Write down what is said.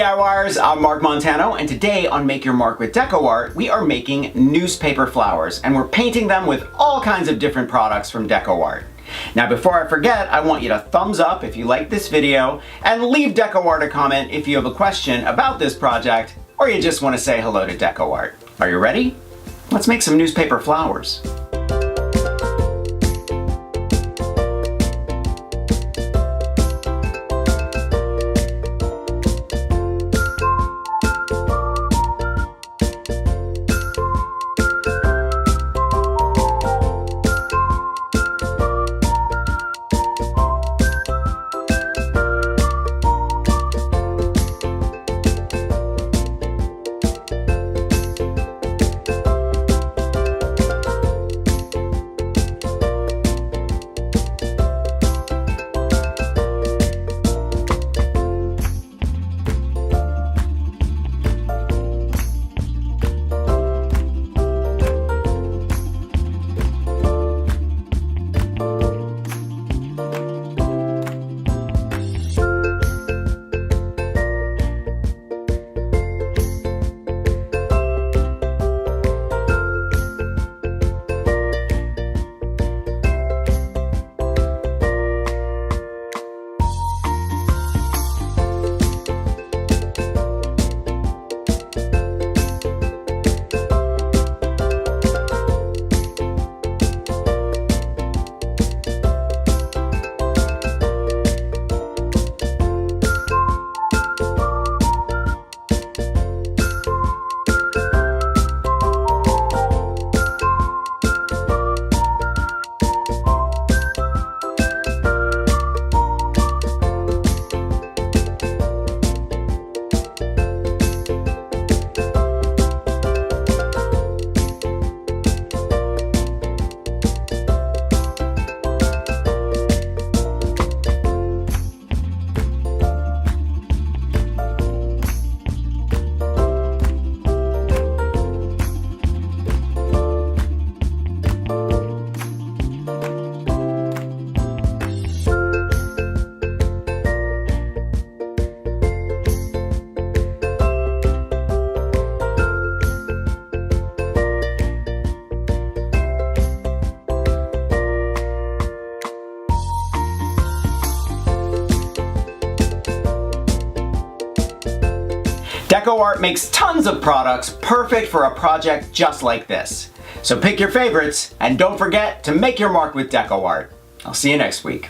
DIYers, I'm Mark Montano, and today on Make Your Mark with DecoArt, we are making newspaper flowers, and we're painting them with all kinds of different products from DecoArt. Now before I forget, I want you to thumbs up if you like this video, and leave DecoArt a comment if you have a question about this project, or you just want to say hello to DecoArt. Are you ready? Let's make some newspaper flowers. DecoArt makes tons of products perfect for a project just like this. So pick your favorites and don't forget to make your mark with DecoArt. I'll see you next week.